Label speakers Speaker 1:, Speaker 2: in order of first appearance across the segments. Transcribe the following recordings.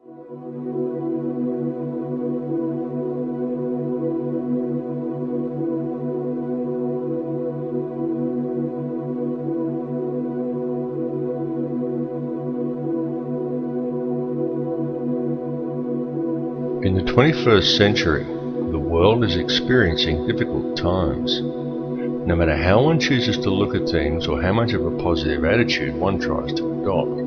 Speaker 1: In the 21st century, the world is experiencing difficult times. No matter how one chooses to look at things or how much of a positive attitude one tries to adopt,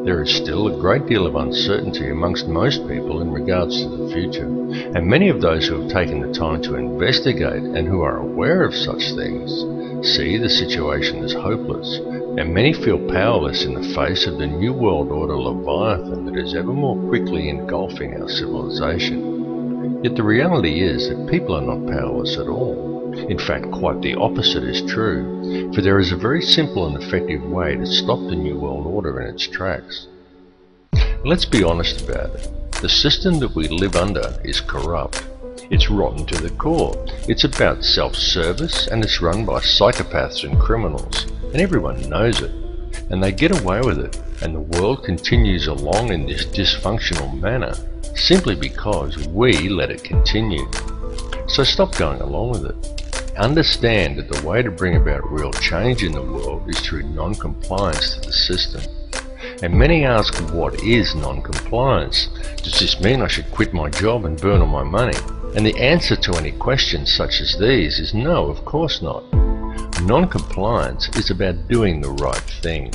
Speaker 1: there is still a great deal of uncertainty amongst most people in regards to the future, and many of those who have taken the time to investigate and who are aware of such things see the situation as hopeless, and many feel powerless in the face of the New World Order Leviathan that is ever more quickly engulfing our civilization. Yet the reality is that people are not powerless at all. In fact, quite the opposite is true, for there is a very simple and effective way to stop the New World Order in its tracks. Let's be honest about it. The system that we live under is corrupt. It's rotten to the core. It's about self-service, and it's run by psychopaths and criminals, and everyone knows it. And they get away with it, and the world continues along in this dysfunctional manner, simply because we let it continue. So stop going along with it. Understand that the way to bring about real change in the world is through non-compliance to the system. And many ask, what is non-compliance? Does this mean I should quit my job and burn all my money? And the answer to any questions such as these is no, of course not. Non-compliance is about doing the right thing.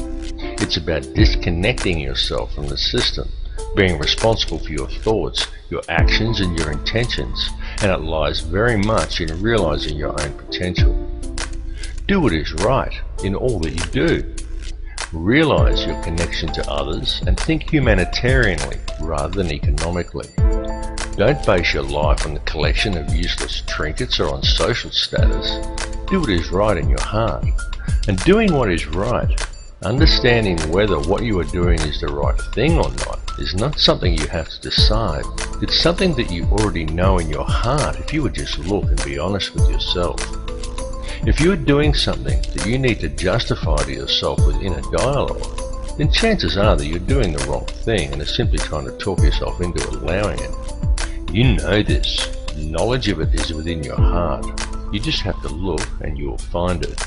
Speaker 1: It's about disconnecting yourself from the system, being responsible for your thoughts, your actions and your intentions, and it lies very much in realizing your own potential. Do what is right in all that you do. Realize your connection to others and think humanitarianly rather than economically. Don't base your life on the collection of useless trinkets or on social status. Do what is right in your heart. And doing what is right, understanding whether what you are doing is the right thing or not, is not something you have to decide. It's something that you already know in your heart if you would just look and be honest with yourself. If you are doing something that you need to justify to yourself with inner dialogue, then chances are that you're doing the wrong thing and are simply trying to talk yourself into allowing it. You know this. Knowledge of it is within your heart. You just have to look and you will find it.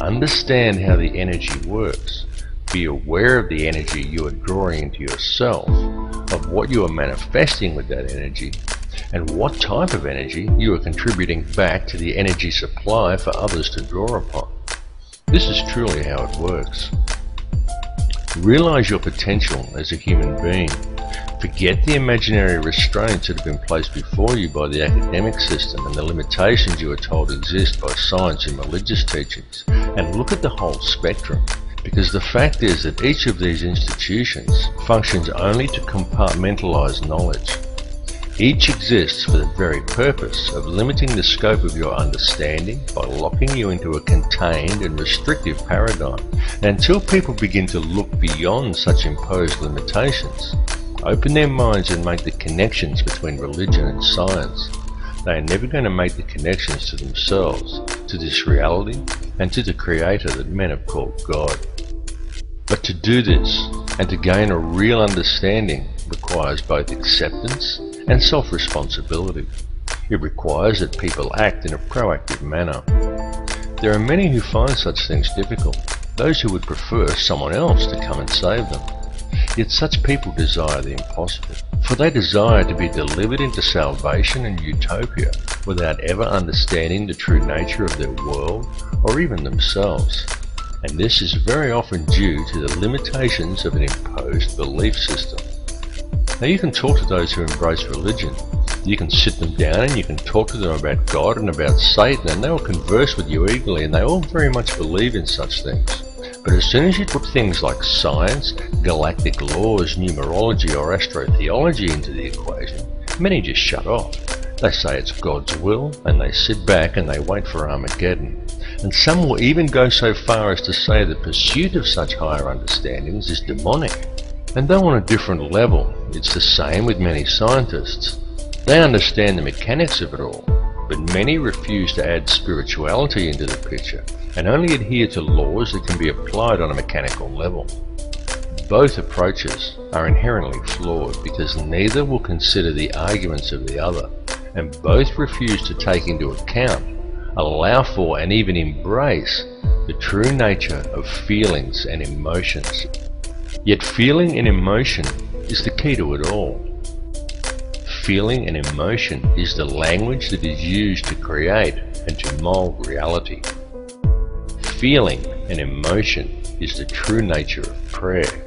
Speaker 1: Understand how the energy works. Be aware of the energy you are drawing into yourself, of what you are manifesting with that energy, and what type of energy you are contributing back to the energy supply for others to draw upon. This is truly how it works. Realize your potential as a human being. Forget the imaginary restraints that have been placed before you by the academic system and the limitations you are told exist by science and religious teachings, and look at the whole spectrum. Because the fact is that each of these institutions functions only to compartmentalize knowledge. Each exists for the very purpose of limiting the scope of your understanding by locking you into a contained and restrictive paradigm. And until people begin to look beyond such imposed limitations, open their minds and make the connections between religion and science, they are never going to make the connections to themselves, to this reality, and to the Creator that men have called God. But to do this, and to gain a real understanding, requires both acceptance and self-responsibility. It requires that people act in a proactive manner. There are many who find such things difficult, those who would prefer someone else to come and save them. Yet such people desire the impossible, for they desire to be delivered into salvation and utopia without ever understanding the true nature of their world or even themselves. And this is very often due to the limitations of an imposed belief system. Now you can talk to those who embrace religion. You can sit them down and you can talk to them about God and about Satan, and they will converse with you eagerly, and they all very much believe in such things. But as soon as you put things like science, galactic laws, numerology or astrotheology into the equation, many just shut off. They say it's God's will, and they sit back and they wait for Armageddon. And some will even go so far as to say the pursuit of such higher understandings is demonic. And though on a different level, it's the same with many scientists. They understand the mechanics of it all, but many refuse to add spirituality into the picture and only adhere to laws that can be applied on a mechanical level. Both approaches are inherently flawed because neither will consider the arguments of the other, and both refuse to take into account, allow for, and even embrace the true nature of feelings and emotions. Yet feeling and emotion is the key to it all. Feeling and emotion is the language that is used to create and to mold reality. Feeling and emotion is the true nature of prayer,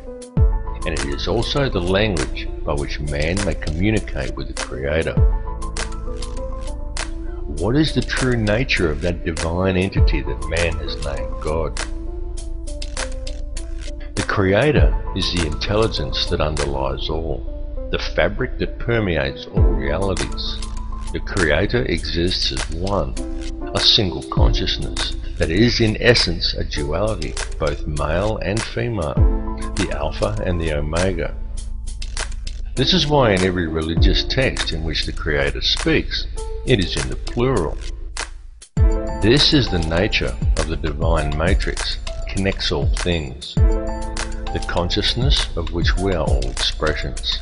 Speaker 1: and it is also the language by which man may communicate with the Creator. What is the true nature of that divine entity that man has named God? The Creator is the intelligence that underlies all, the fabric that permeates all realities. The Creator exists as one, a single consciousness that is in essence a duality, both male and female, the Alpha and the Omega. This is why in every religious text in which the Creator speaks, it is in the plural. This is the nature of the divine matrix, connects all things, the consciousness of which we are all expressions.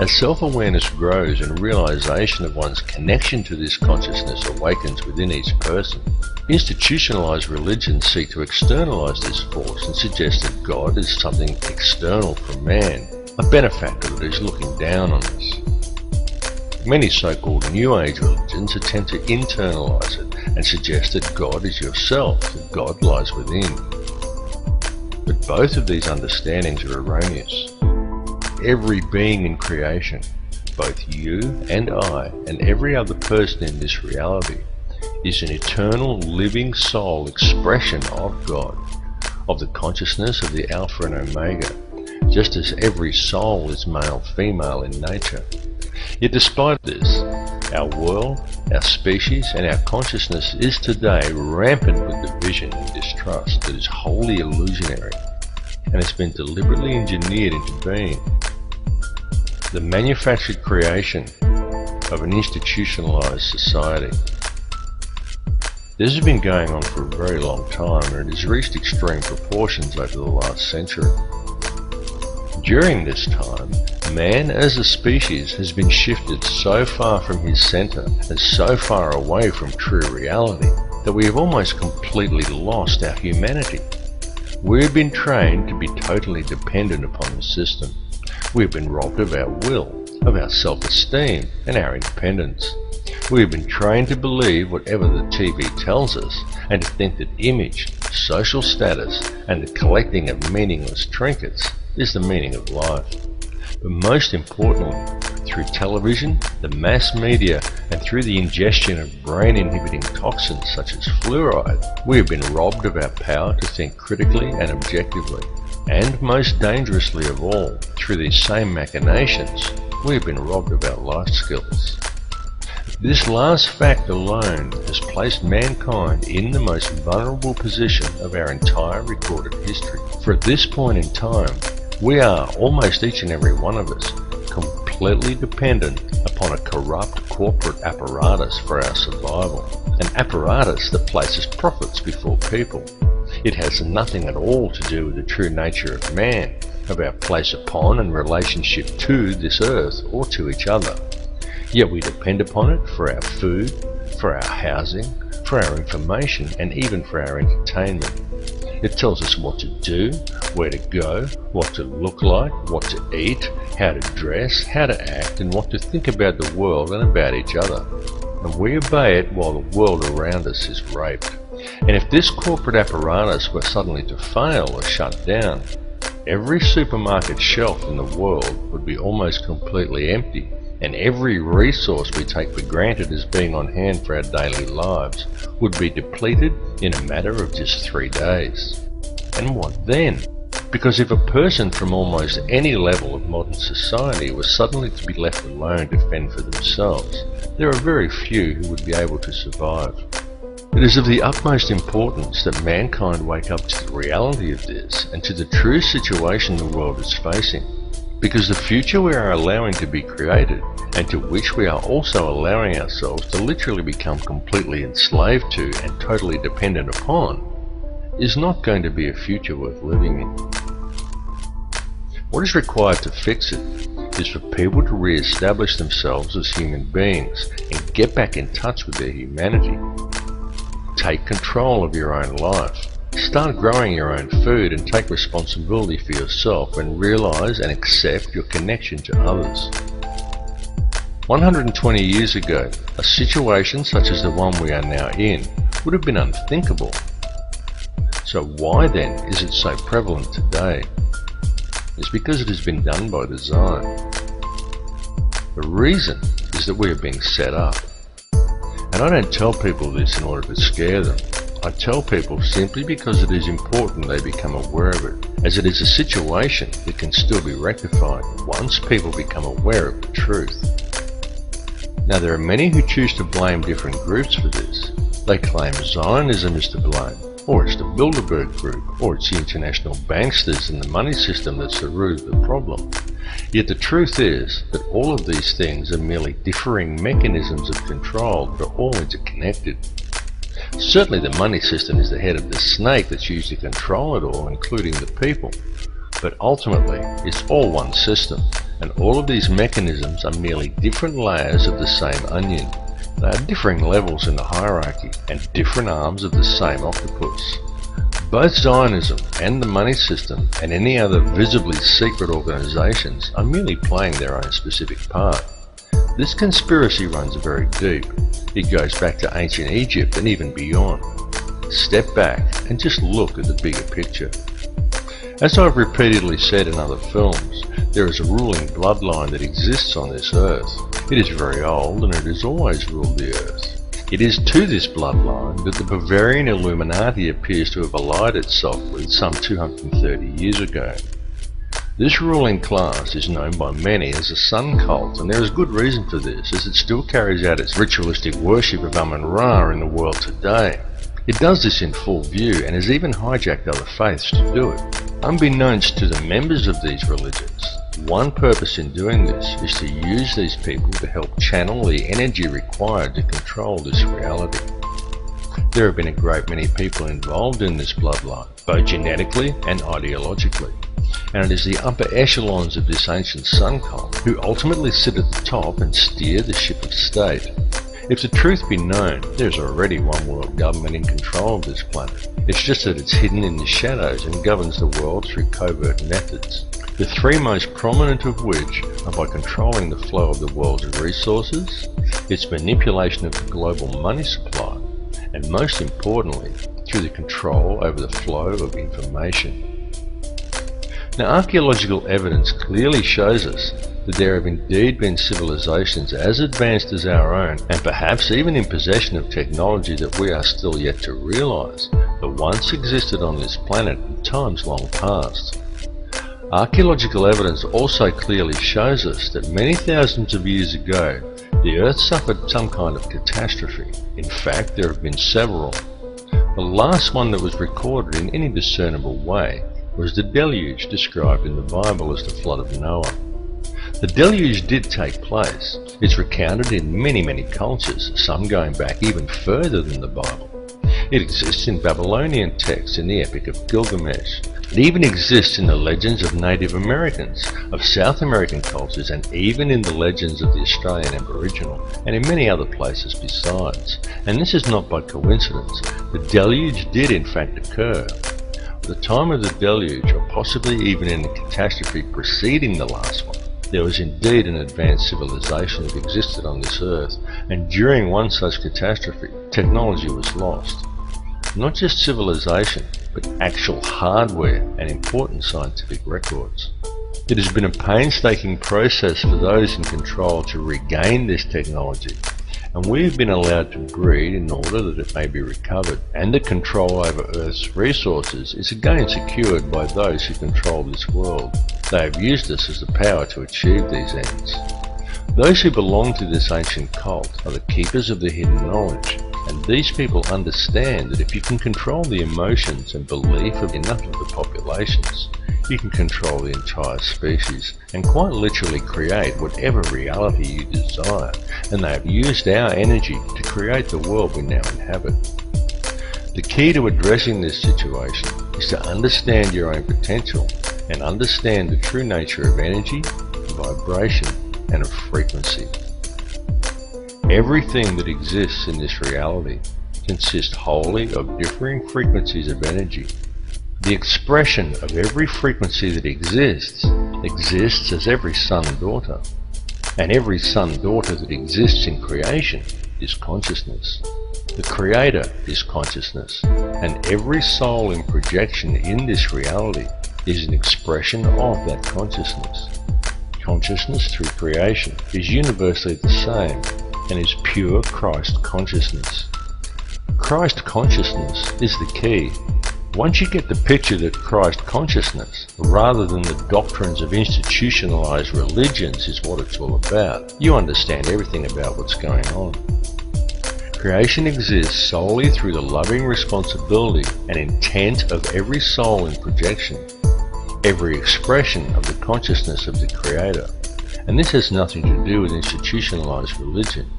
Speaker 1: As self-awareness grows and realization of one's connection to this consciousness awakens within each person, institutionalized religions seek to externalize this force and suggest that God is something external from man, a benefactor that is looking down on us. Many so-called New Age religions attempt to internalize it and suggest that God is yourself, that God lies within. But both of these understandings are erroneous. Every being in creation, both you and I and every other person in this reality, is an eternal living soul expression of God, of the consciousness of the Alpha and Omega, just as every soul is male-female in nature. Yet despite this, our world, our species and our consciousness is today rampant with division and distrust that is wholly illusionary and has been deliberately engineered into being. The manufactured creation of an institutionalized society. This has been going on for a very long time, and it has reached extreme proportions over the last century. During this time, man as a species has been shifted so far from his center and so far away from true reality that we have almost completely lost our humanity. We have been trained to be totally dependent upon the system. We have been robbed of our will, of our self-esteem and our independence. We have been trained to believe whatever the TV tells us and to think that image, social status and the collecting of meaningless trinkets is the meaning of life. But most importantly, through television, the mass media and through the ingestion of brain-inhibiting toxins such as fluoride, we have been robbed of our power to think critically and objectively. And most dangerously of all, through these same machinations, we have been robbed of our life skills. This last fact alone has placed mankind in the most vulnerable position of our entire recorded history. For at this point in time, we are, almost each and every one of us, completely dependent upon a corrupt corporate apparatus for our survival. An apparatus that places profits before people. It has nothing at all to do with the true nature of man, of our place upon and relationship to this earth or to each other. Yet we depend upon it for our food, for our housing, for our information, and even for our entertainment. It tells us what to do, where to go, what to look like, what to eat, how to dress, how to act, and what to think about the world and about each other. And we obey it while the world around us is raped. And if this corporate apparatus were suddenly to fail or shut down, every supermarket shelf in the world would be almost completely empty, and every resource we take for granted as being on hand for our daily lives would be depleted in a matter of just 3 days. And what then? Because if a person from almost any level of modern society was suddenly to be left alone to fend for themselves, there are very few who would be able to survive. It is of the utmost importance that mankind wake up to the reality of this and to the true situation the world is facing, because the future we are allowing to be created, and to which we are also allowing ourselves to literally become completely enslaved to and totally dependent upon, is not going to be a future worth living in. What is required to fix it is for people to re-establish themselves as human beings and get back in touch with their humanity. Take control of your own life. Start growing your own food and take responsibility for yourself and realize and accept your connection to others. 120 years ago, a situation such as the one we are now in would have been unthinkable. So why then is it so prevalent today? It's because it has been done by design. The reason is that we are being set up. And I don't tell people this in order to scare them. I tell people simply because it is important they become aware of it, as it is a situation that can still be rectified once people become aware of the truth. Now, there are many who choose to blame different groups for this. They claim Zionism is to blame, or it's the Bilderberg Group, or it's the international banksters and the money system that's the root of the problem. Yet the truth is that all of these things are merely differing mechanisms of control that are all interconnected. Certainly the money system is the head of the snake that's used to control it all, including the people. But ultimately, it's all one system, and all of these mechanisms are merely different layers of the same onion. They are differing levels in the hierarchy, and different arms of the same octopus. Both Zionism and the money system and any other visibly secret organizations are merely playing their own specific part. This conspiracy runs very deep. It goes back to ancient Egypt and even beyond. Step back and just look at the bigger picture. As I've repeatedly said in other films, there is a ruling bloodline that exists on this earth. It is very old and it has always ruled the earth. It is to this bloodline that the Bavarian Illuminati appears to have allied itself with some 230 years ago. This ruling class is known by many as the Sun Cult, and there is good reason for this, as it still carries out its ritualistic worship of Amun-Ra in the world today. It does this in full view and has even hijacked other faiths to do it. Unbeknownst to the members of these religions, one purpose in doing this is to use these people to help channel the energy required to control this reality. There have been a great many people involved in this bloodline, both genetically and ideologically. And it is the upper echelons of this ancient sun cult who ultimately sit at the top and steer the ship of state. If the truth be known, there is already one world government in control of this planet. It's just that it's hidden in the shadows and governs the world through covert methods. The three most prominent of which are by controlling the flow of the world's resources, its manipulation of the global money supply, and most importantly, through the control over the flow of information. Now, archaeological evidence clearly shows us that there have indeed been civilizations as advanced as our own, and perhaps even in possession of technology that we are still yet to realize, that once existed on this planet in times long past. Archaeological evidence also clearly shows us that many thousands of years ago, the Earth suffered some kind of catastrophe. In fact, there have been several. The last one that was recorded in any discernible way was the deluge described in the Bible as the flood of Noah. The deluge did take place. It's recounted in many cultures, some going back even further than the Bible. It exists in Babylonian texts in the Epic of Gilgamesh. It even exists in the legends of Native Americans, of South American cultures, and even in the legends of the Australian Aboriginal, and in many other places besides. And this is not by coincidence. The deluge did in fact occur. At the time of the deluge, or possibly even in the catastrophe preceding the last one, there was indeed an advanced civilization that existed on this earth, and during one such catastrophe, technology was lost. Not just civilization, but actual hardware and important scientific records. It has been a painstaking process for those in control to regain this technology, and we have been allowed to breed in order that it may be recovered, and the control over Earth's resources is again secured by those who control this world. They have used us as the power to achieve these ends. Those who belong to this ancient cult are the keepers of the hidden knowledge, and these people understand that if you can control the emotions and belief of enough of the populations, you can control the entire species and quite literally create whatever reality you desire, and they have used our energy to create the world we now inhabit. The key to addressing this situation is to understand your own potential and understand the true nature of energy, vibration, and of frequency. Everything that exists in this reality consists wholly of differing frequencies of energy. The expression of every frequency that exists as every son and daughter, and every son and daughter that exists in creation is consciousness. The Creator is consciousness, and every soul in projection in this reality is an expression of that consciousness. Consciousness through creation is universally the same and is pure Christ consciousness. Christ consciousness is the key. Once you get the picture that Christ consciousness, rather than the doctrines of institutionalized religions, is what it's all about, you understand everything about what's going on. Creation exists solely through the loving responsibility and intent of every soul in projection, every expression of the consciousness of the Creator. And this has nothing to do with institutionalized religion.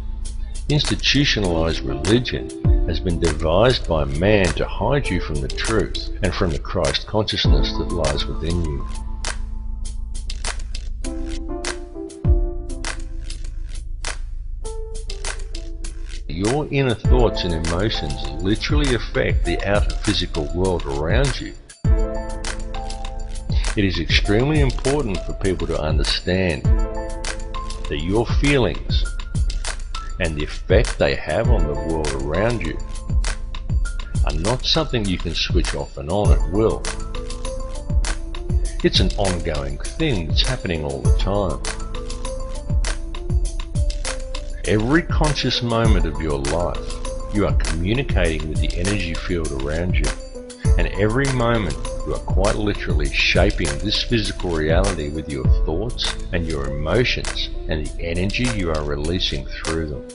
Speaker 1: Institutionalized religion has been devised by man to hide you from the truth and from the Christ consciousness that lies within you. Your inner thoughts and emotions literally affect the outer physical world around you. It is extremely important for people to understand that your feelings and the effect they have on the world around you are not something you can switch off and on at will. It's an ongoing thing that's happening all the time. Every conscious moment of your life, you are communicating with the energy field around you, and every moment you are quite literally shaping this physical reality with your thoughts and your emotions and the energy you are releasing through them.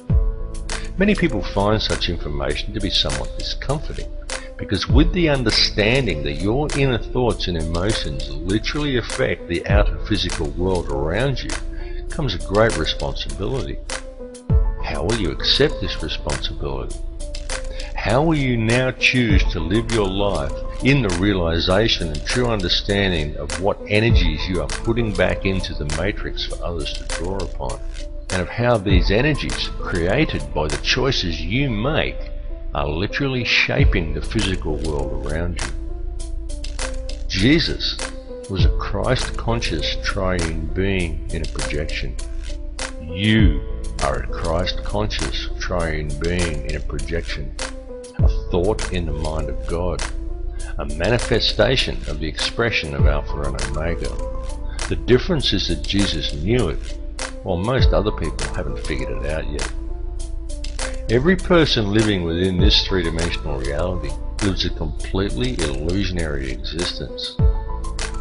Speaker 1: Many people find such information to be somewhat discomforting, because with the understanding that your inner thoughts and emotions literally affect the outer physical world around you comes a great responsibility. How will you accept this responsibility? How will you now choose to live your life in the realization and true understanding of what energies you are putting back into the matrix for others to draw upon, and of how these energies, created by the choices you make, are literally shaping the physical world around you? Jesus was a Christ-conscious triune being in a projection. You are a Christ-conscious triune being in a projection, a thought in the mind of God, a manifestation of the expression of Alpha and Omega. The difference is that Jesus knew it, while most other people haven't figured it out yet. Every person living within this three-dimensional reality lives a completely illusionary existence.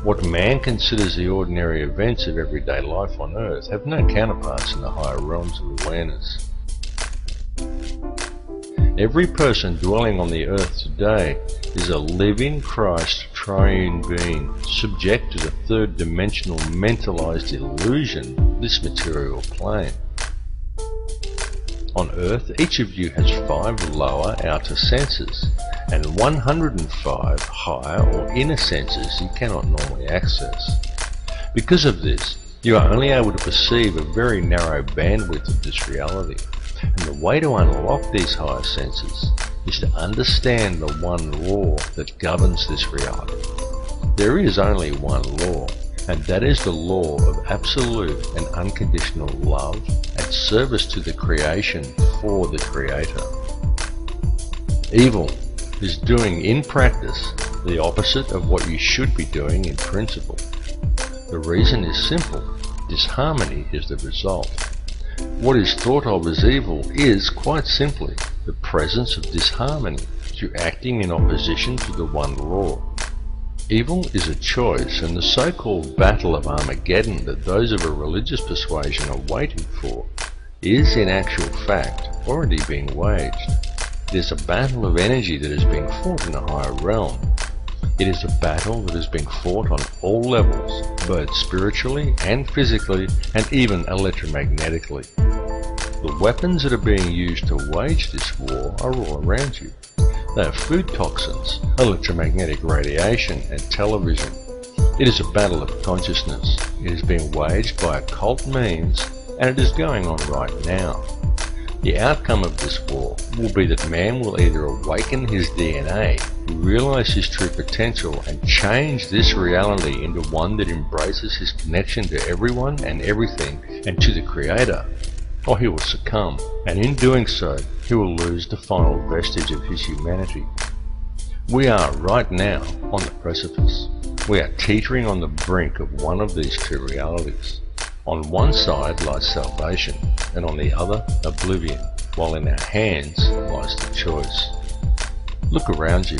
Speaker 1: What man considers the ordinary events of everyday life on Earth have no counterparts in the higher realms of awareness. Every person dwelling on the Earth today is a living Christ triune being, subject to the third-dimensional mentalized illusion of this material plane. On Earth, each of you has 5 lower outer senses and 105 higher or inner senses you cannot normally access. Because of this, you are only able to perceive a very narrow bandwidth of this reality, and the way to unlock these higher senses is to understand the one law that governs this reality. There is only one law, and that is the law of absolute and unconditional love and service to the creation for the Creator. Evil is doing in practice the opposite of what you should be doing in principle. The reason is simple: disharmony is the result. What is thought of as evil is, quite simply, the presence of disharmony through acting in opposition to the one law. Evil is a choice, and the so-called Battle of Armageddon that those of a religious persuasion are waiting for is, in actual fact, already being waged. It is a battle of energy that is being fought in a higher realm. It is a battle that is being fought on all levels, both spiritually and physically, and even electromagnetically. The weapons that are being used to wage this war are all around you. They are food toxins, electromagnetic radiation, and television. It is a battle of consciousness. It is being waged by occult means, and it is going on right now. The outcome of this war will be that man will either awaken his DNA, realize his true potential, and change this reality into one that embraces his connection to everyone and everything and to the Creator, or he will succumb, and in doing so, he will lose the final vestige of his humanity. We are right now on the precipice. We are teetering on the brink of one of these two realities. On one side lies salvation, and on the other, oblivion, while in our hands lies the choice. Look around you.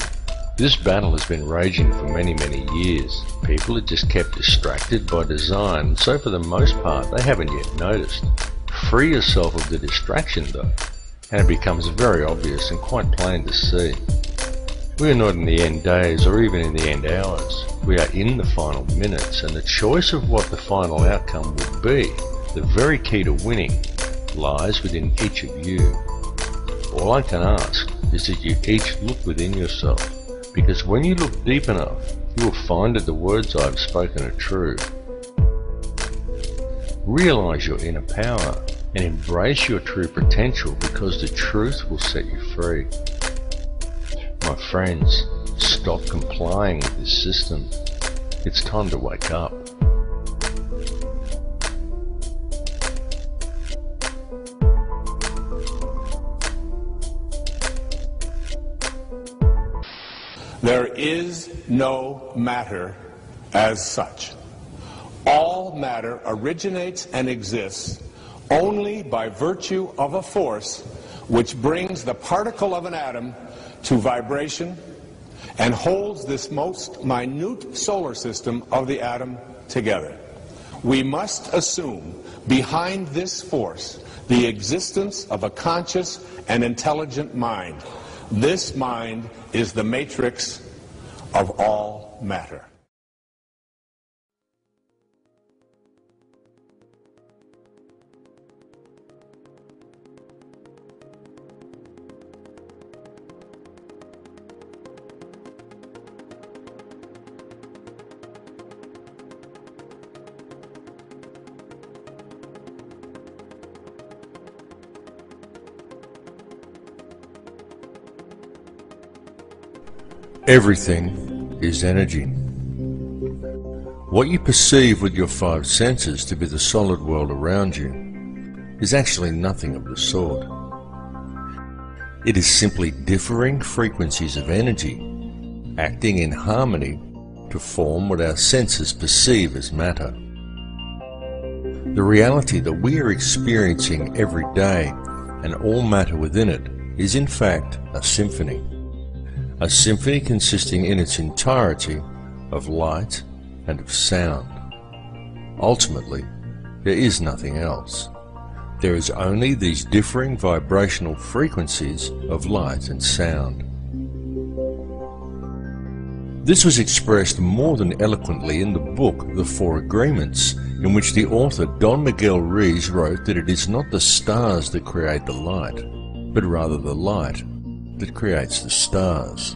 Speaker 1: This battle has been raging for many, many years. People are just kept distracted by design, so for the most part they haven't yet noticed. Free yourself of the distraction though, and it becomes very obvious and quite plain to see. We are not in the end days or even in the end hours. We are in the final minutes, and the choice of what the final outcome will be, the very key to winning, lies within each of you. All I can ask is that you each look within yourself, because when you look deep enough, you will find that the words I have spoken are true. Realize your inner power and embrace your true potential, because the truth will set you free. My friends, stop complying with this system. It's time to wake up.
Speaker 2: There is no matter as such. All matter originates and exists only by virtue of a force which brings the particle of an atom to vibration and holds this most minute solar system of the atom together. We must assume behind this force the existence of a conscious and intelligent mind. This mind is the matrix of all matter.
Speaker 1: Everything is energy. What you perceive with your five senses to be the solid world around you is actually nothing of the sort. It is simply differing frequencies of energy acting in harmony to form what our senses perceive as matter. The reality that we are experiencing every day and all matter within it is in fact a symphony. A symphony consisting in its entirety of light and of sound. Ultimately, there is nothing else. There is only these differing vibrational frequencies of light and sound. This was expressed more than eloquently in the book The Four Agreements, in which the author Don Miguel Ruiz wrote that it is not the stars that create the light, but rather the light that creates the stars.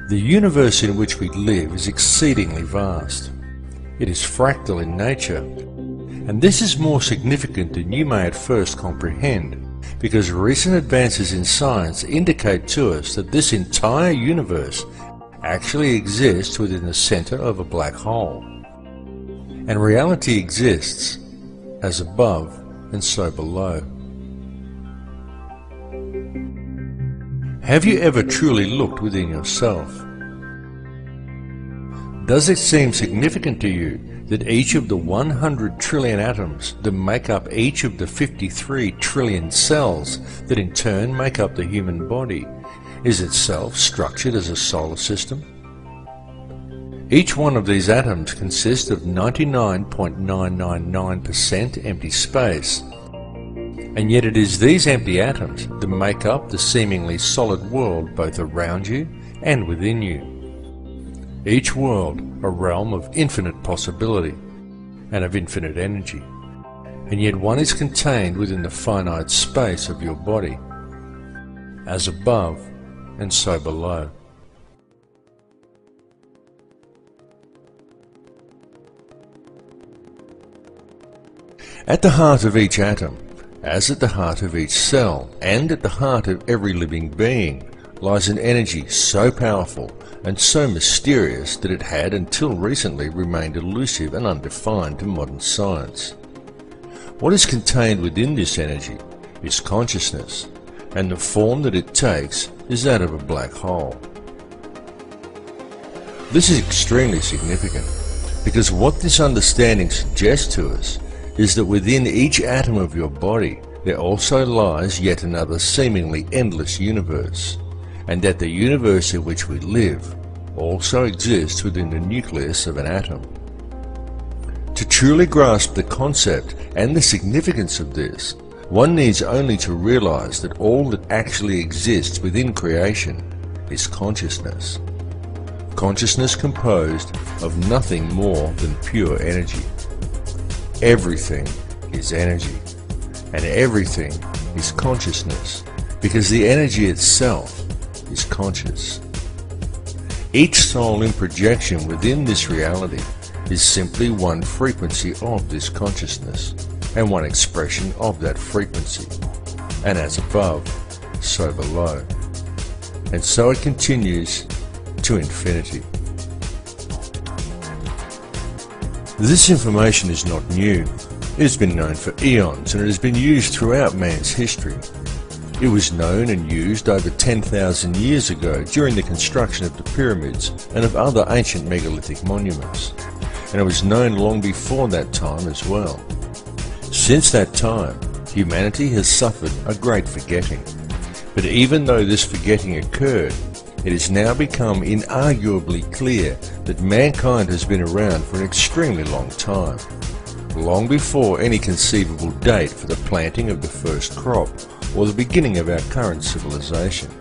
Speaker 1: The universe in which we live is exceedingly vast. It is fractal in nature, and this is more significant than you may at first comprehend, because recent advances in science indicate to us that this entire universe actually exists within the center of a black hole. And reality exists as above and so below. Have you ever truly looked within yourself? Does it seem significant to you that each of the 100 trillion atoms that make up each of the 53 trillion cells that in turn make up the human body is itself structured as a solar system? Each one of these atoms consists of 99.999% empty space, and yet it is these empty atoms that make up the seemingly solid world both around you and within you. Each world a realm of infinite possibility and of infinite energy, and yet one is contained within the finite space of your body, as above and so below. At the heart of each atom, as at the heart of each cell, and at the heart of every living being, lies an energy so powerful and so mysterious that it had until recently remained elusive and undefined to modern science. What is contained within this energy is consciousness, and the form that it takes is that of a black hole. This is extremely significant, because what this understanding suggests to us is that within each atom of your body there also lies yet another seemingly endless universe, and that the universe in which we live also exists within the nucleus of an atom. To truly grasp the concept and the significance of this, one needs only to realize that all that actually exists within creation is consciousness. Consciousness composed of nothing more than pure energy. Everything is energy, and everything is consciousness, because the energy itself is conscious. Each soul in projection within this reality is simply one frequency of this consciousness, and one expression of that frequency, and as above, so below. And so it continues to infinity. This information is not new. It has been known for eons, and it has been used throughout man's history. It was known and used over 10,000 years ago during the construction of the pyramids and of other ancient megalithic monuments, and it was known long before that time as well. Since that time, humanity has suffered a great forgetting, but even though this forgetting occurred, it has now become inarguably clear that mankind has been around for an extremely long time, long before any conceivable date for the planting of the first crop or the beginning of our current civilization.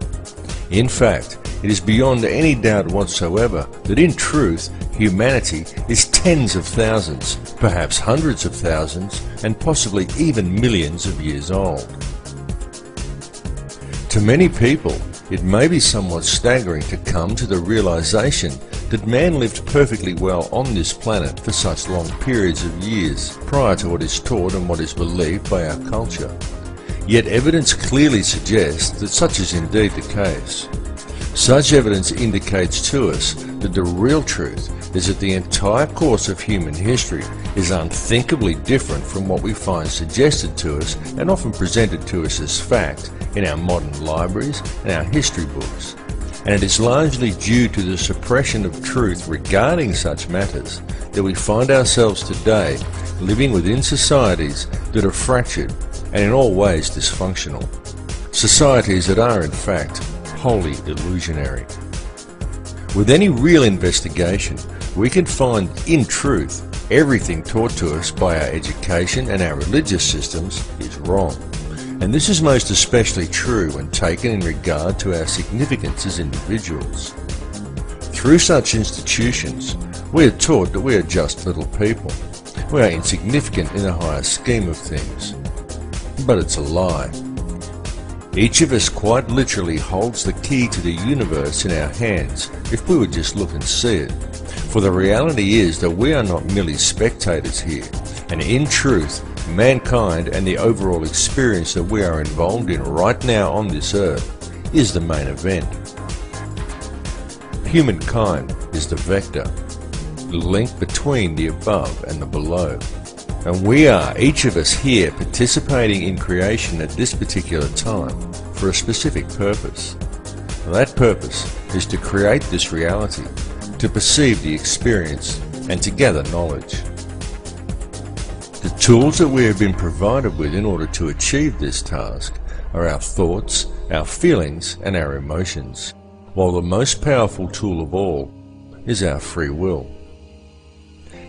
Speaker 1: In fact, it is beyond any doubt whatsoever that in truth humanity is tens of thousands, perhaps hundreds of thousands, and possibly even millions of years old. To many people, it may be somewhat staggering to come to the realization that man lived perfectly well on this planet for such long periods of years prior to what is taught and what is believed by our culture. Yet evidence clearly suggests that such is indeed the case. Such evidence indicates to us that the real truth is that the entire course of human history is unthinkably different from what we find suggested to us and often presented to us as fact in our modern libraries and our history books. And it is largely due to the suppression of truth regarding such matters that we find ourselves today living within societies that are fractured and in all ways dysfunctional. Societies that are in fact wholly illusionary. With any real investigation, we can find, in truth, everything taught to us by our education and our religious systems is wrong. And this is most especially true when taken in regard to our significance as individuals. Through such institutions, we are taught that we are just little people. We are insignificant in the higher scheme of things. But it's a lie. Each of us quite literally holds the key to the universe in our hands if we would just look and see it. For the reality is that we are not merely spectators here, and in truth, mankind and the overall experience that we are involved in right now on this earth is the main event. Humankind is the vector, the link between the above and the below. And we are, each of us here, participating in creation at this particular time for a specific purpose. That purpose is to create this reality, to perceive the experience, and to gather knowledge. The tools that we have been provided with in order to achieve this task are our thoughts, our feelings, and our emotions, while the most powerful tool of all is our free will.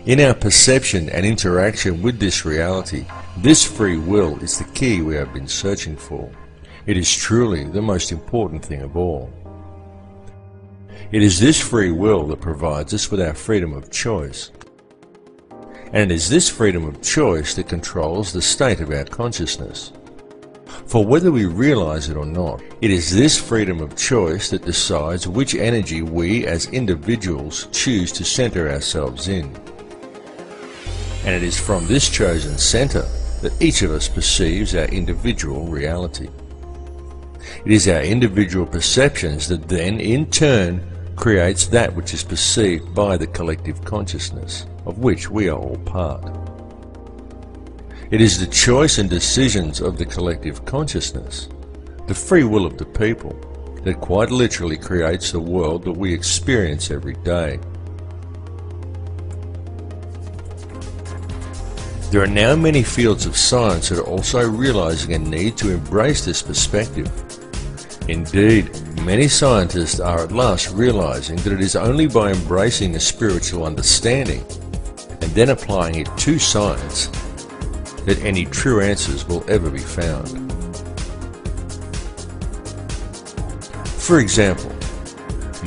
Speaker 1: In our perception and interaction with this reality, this free will is the key we have been searching for. It is truly the most important thing of all. It is this free will that provides us with our freedom of choice. And it is this freedom of choice that controls the state of our consciousness. For whether we realize it or not, it is this freedom of choice that decides which energy we as individuals choose to center ourselves in. And it is from this chosen center that each of us perceives our individual reality. It is our individual perceptions that then, in turn, creates that which is perceived by the collective consciousness, of which we are all part. It is the choice and decisions of the collective consciousness, the free will of the people, that quite literally creates the world that we experience every day. There are now many fields of science that are also realizing a need to embrace this perspective. Indeed, many scientists are at last realizing that it is only by embracing a spiritual understanding and then applying it to science that any true answers will ever be found. For example,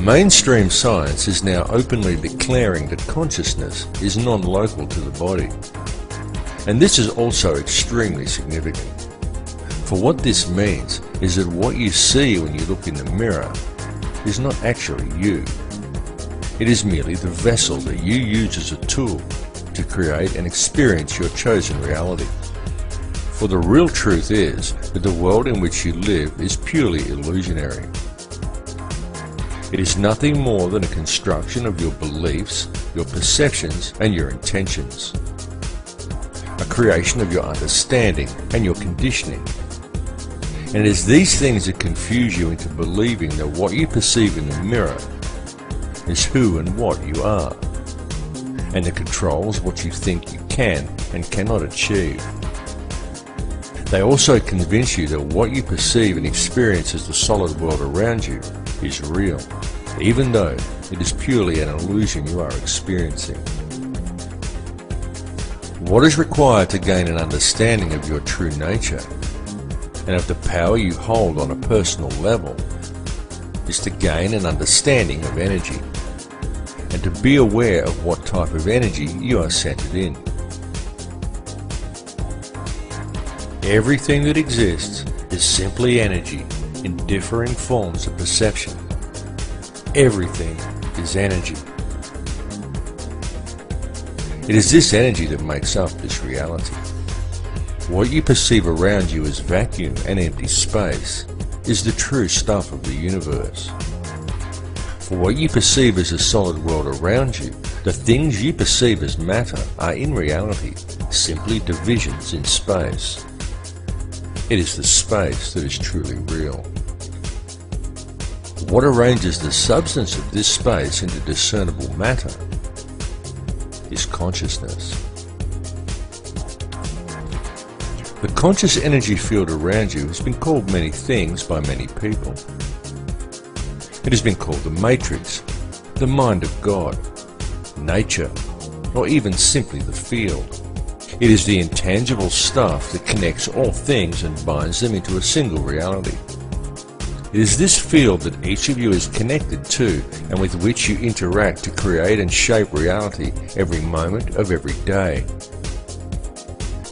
Speaker 1: mainstream science is now openly declaring that consciousness is non-local to the body. And this is also extremely significant. For what this means is that what you see when you look in the mirror is not actually you. It is merely the vessel that you use as a tool to create and experience your chosen reality. For the real truth is that the world in which you live is purely illusionary. It is nothing more than a construction of your beliefs, your perceptions, and your intentions. A creation of your understanding and your conditioning. And it is these things that confuse you into believing that what you perceive in the mirror is who and what you are, and that controls what you think you can and cannot achieve. They also convince you that what you perceive and experience as the solid world around you is real, even though it is purely an illusion you are experiencing. What is required to gain an understanding of your true nature and of the power you hold on a personal level is to gain an understanding of energy and to be aware of what type of energy you are centered in. Everything that exists is simply energy in differing forms of perception. Everything is energy. It is this energy that makes up this reality. What you perceive around you as vacuum and empty space is the true stuff of the universe. For what you perceive as a solid world around you, the things you perceive as matter are in reality simply divisions in space. It is the space that is truly real. What arranges the substance of this space into discernible matter is consciousness. The conscious energy field around you has been called many things by many people. It has been called the matrix, the mind of God, nature, or even simply the field. It is the intangible stuff that connects all things and binds them into a single reality. It is this field that each of you is connected to and with which you interact to create and shape reality every moment of every day.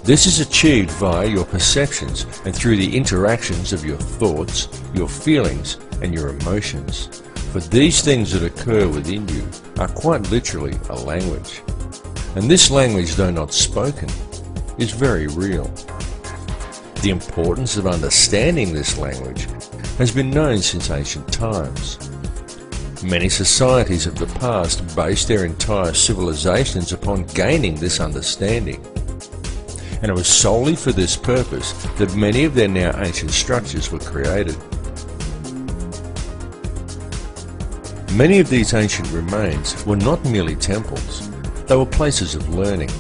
Speaker 1: This is achieved via your perceptions and through the interactions of your thoughts, your feelings, and your emotions. For these things that occur within you are quite literally a language. And this language, though not spoken, is very real. The importance of understanding this language has been known since ancient times. Many societies of the past based their entire civilizations upon gaining this understanding. And it was solely for this purpose that many of their now ancient structures were created. Many of these ancient remains were not merely temples, they were places of learning.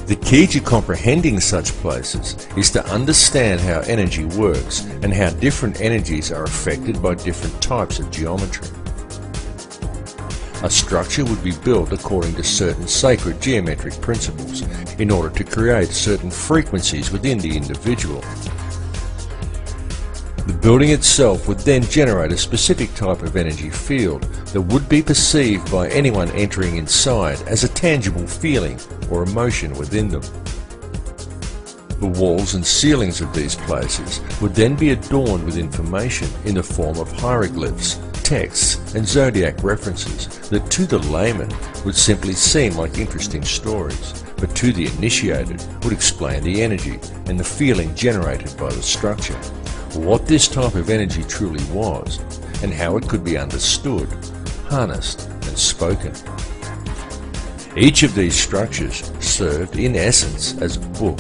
Speaker 1: The key to comprehending such places is to understand how energy works and how different energies are affected by different types of geometry. A structure would be built according to certain sacred geometric principles in order to create certain frequencies within the individual. The building itself would then generate a specific type of energy field that would be perceived by anyone entering inside as a tangible feeling or emotion within them. The walls and ceilings of these places would then be adorned with information in the form of hieroglyphs, texts, and zodiac references that to the layman would simply seem like interesting stories, but to the initiated would explain the energy and the feeling generated by the structure, what this type of energy truly was, and how it could be understood, harnessed, and spoken. Each of these structures served in essence as a book,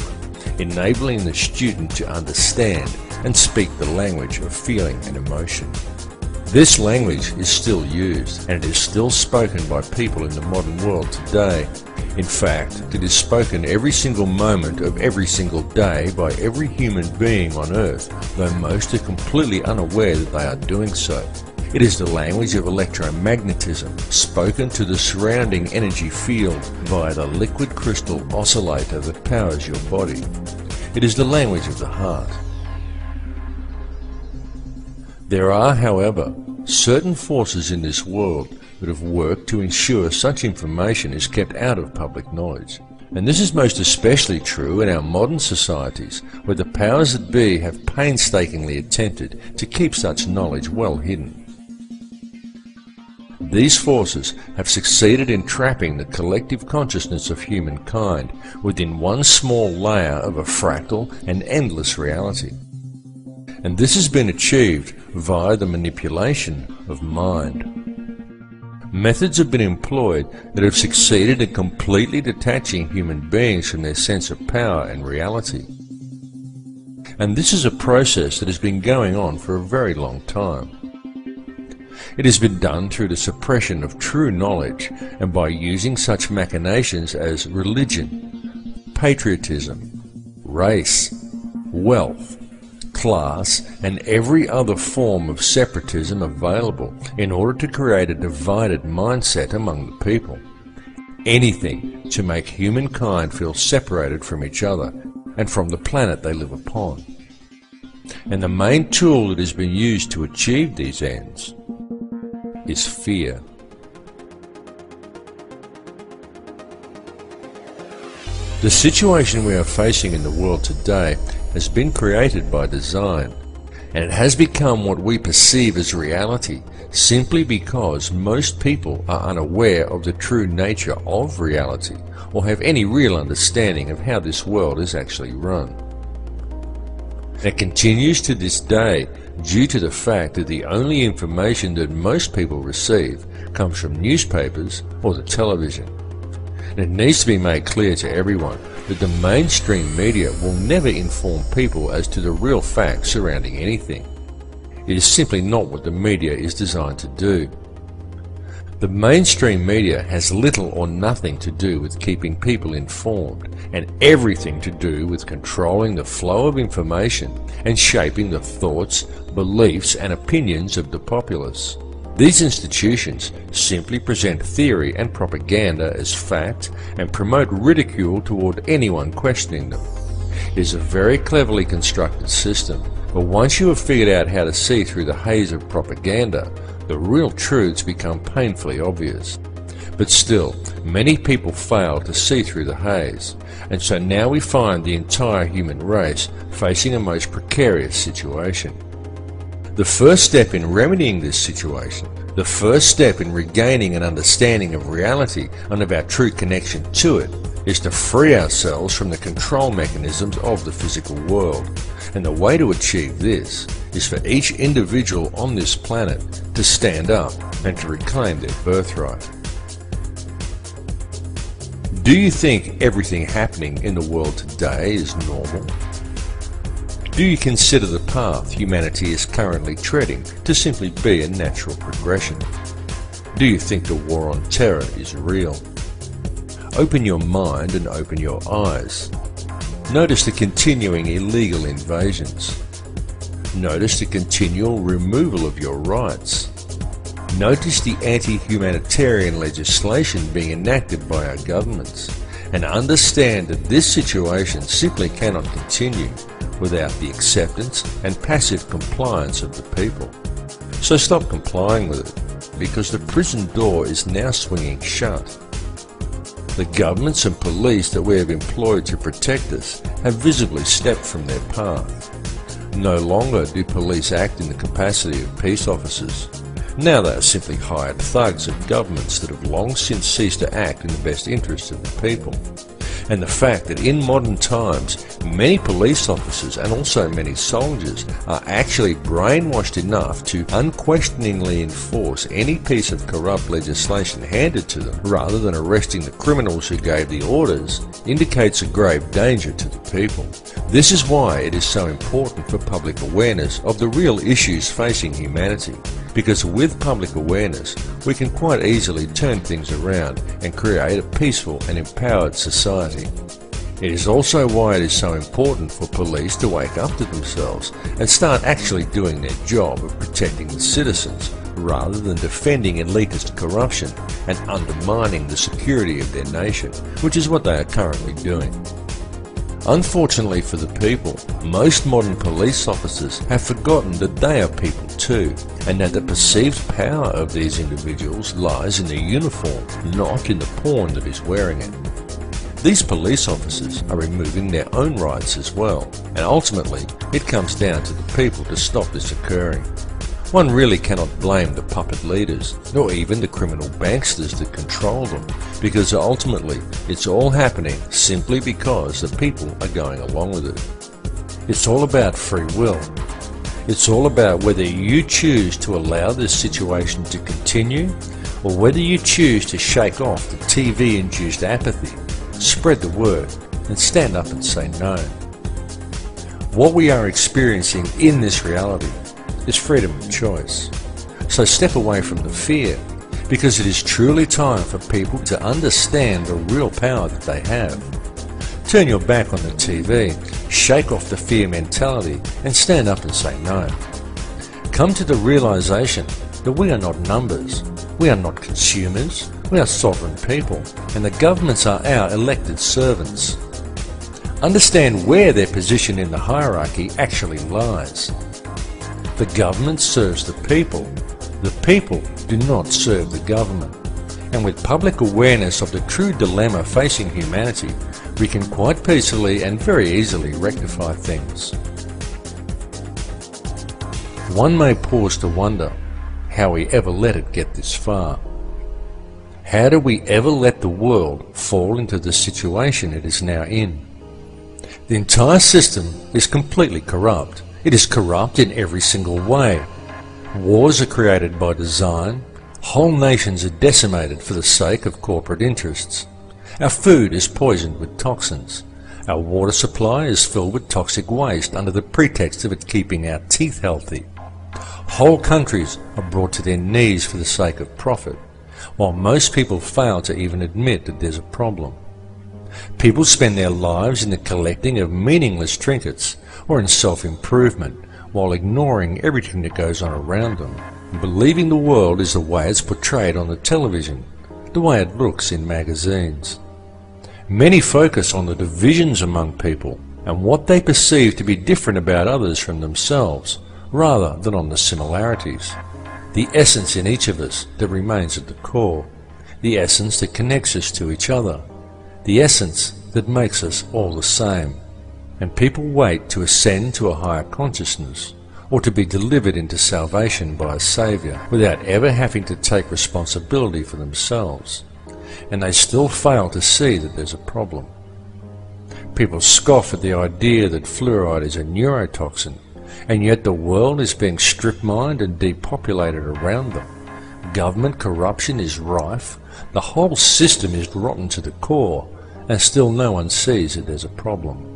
Speaker 1: enabling the student to understand and speak the language of feeling and emotion. This language is still used, and it is still spoken by people in the modern world today. In fact, it is spoken every single moment of every single day by every human being on earth, though most are completely unaware that they are doing so. It is the language of electromagnetism, spoken to the surrounding energy field via the liquid crystal oscillator that powers your body. It is the language of the heart. There are, however, certain forces in this world that have worked to ensure such information is kept out of public knowledge. And this is most especially true in our modern societies, where the powers that be have painstakingly attempted to keep such knowledge well hidden. These forces have succeeded in trapping the collective consciousness of humankind within one small layer of a fractal and endless reality. And this has been achieved via the manipulation of mind. Methods have been employed that have succeeded in completely detaching human beings from their sense of power and reality. And this is a process that has been going on for a very long time. It has been done through the suppression of true knowledge and by using such machinations as religion, patriotism, race, wealth, class, and every other form of separatism available in order to create a divided mindset among the people. Anything to make humankind feel separated from each other and from the planet they live upon. And the main tool that has been used to achieve these ends is fear. The situation we are facing in the world today has been created by design, and it has become what we perceive as reality simply because most people are unaware of the true nature of reality or have any real understanding of how this world is actually run. It continues to this day due to the fact that the only information that most people receive comes from newspapers or the television. And it needs to be made clear to everyone that the mainstream media will never inform people as to the real facts surrounding anything. It is simply not what the media is designed to do. The mainstream media has little or nothing to do with keeping people informed, and everything to do with controlling the flow of information and shaping the thoughts, beliefs, and opinions of the populace. These institutions simply present theory and propaganda as fact and promote ridicule toward anyone questioning them. It is a very cleverly constructed system, but once you have figured out how to see through the haze of propaganda, the real truths become painfully obvious. But still, many people fail to see through the haze, and so now we find the entire human race facing a most precarious situation. The first step in remedying this situation, the first step in regaining an understanding of reality and of our true connection to it, is to free ourselves from the control mechanisms of the physical world. And the way to achieve this is for each individual on this planet to stand up and to reclaim their birthright. Do you think everything happening in the world today is normal? Do you consider the path humanity is currently treading to simply be a natural progression? Do you think the war on terror is real? Open your mind and open your eyes. Notice the continuing illegal invasions. Notice the continual removal of your rights. Notice the anti-humanitarian legislation being enacted by our governments, and understand that this situation simply cannot continue without the acceptance and passive compliance of the people. So stop complying with it, because the prison door is now swinging shut. The governments and police that we have employed to protect us have visibly stepped from their path. No longer do police act in the capacity of peace officers. Now they are simply hired thugs of governments that have long since ceased to act in the best interests of the people. and the fact that in modern times many police officers and also many soldiers are actually brainwashed enough to unquestioningly enforce any piece of corrupt legislation handed to them rather than arresting the criminals who gave the orders indicates a grave danger to the people. This is why it is so important for public awareness of the real issues facing humanity, because with public awareness we can quite easily turn things around and create a peaceful and empowered society. It is also why it is so important for police to wake up to themselves and start actually doing their job of protecting the citizens rather than defending elitist corruption and undermining the security of their nation, which is what they are currently doing. Unfortunately for the people, most modern police officers have forgotten that they are people too, and that the perceived power of these individuals lies in the uniform, not in the pawn that is wearing it. These police officers are removing their own rights as well, and ultimately it comes down to the people to stop this occurring. One really cannot blame the puppet leaders, nor even the criminal banksters that control them, because ultimately it's all happening simply because the people are going along with it. It's all about free will. It's all about whether you choose to allow this situation to continue, or whether you choose to shake off the TV-induced apathy, spread the word, and stand up and say no. What we are experiencing in this reality is freedom of choice. So step away from the fear, because it is truly time for people to understand the real power that they have. Turn your back on the TV, shake off the fear mentality, and stand up and say no. Come to the realization that we are not numbers, we are not consumers, we are sovereign people, and the governments are our elected servants. Understand where their position in the hierarchy actually lies. The government serves the people do not serve the government. And with public awareness of the true dilemma facing humanity, we can quite peacefully and very easily rectify things. One may pause to wonder how we ever let it get this far. How do we ever let the world fall into the situation it is now in? The entire system is completely corrupt. It is corrupt in every single way. Wars are created by design. Whole nations are decimated for the sake of corporate interests. Our food is poisoned with toxins. Our water supply is filled with toxic waste under the pretext of it keeping our teeth healthy. Whole countries are brought to their knees for the sake of profit, while most people fail to even admit that there's a problem. People spend their lives in the collecting of meaningless trinkets or in self-improvement, while ignoring everything that goes on around them, and believing the world is the way it's portrayed on the television, the way it looks in magazines. Many focus on the divisions among people and what they perceive to be different about others from themselves, rather than on the similarities. The essence in each of us that remains at the core, the essence that connects us to each other, the essence that makes us all the same. And people wait to ascend to a higher consciousness, or to be delivered into salvation by a Saviour, without ever having to take responsibility for themselves. And they still fail to see that there's a problem. People scoff at the idea that fluoride is a neurotoxin, and yet the world is being strip-mined and depopulated around them. Government corruption is rife, the whole system is rotten to the core, and still no one sees that there's a problem.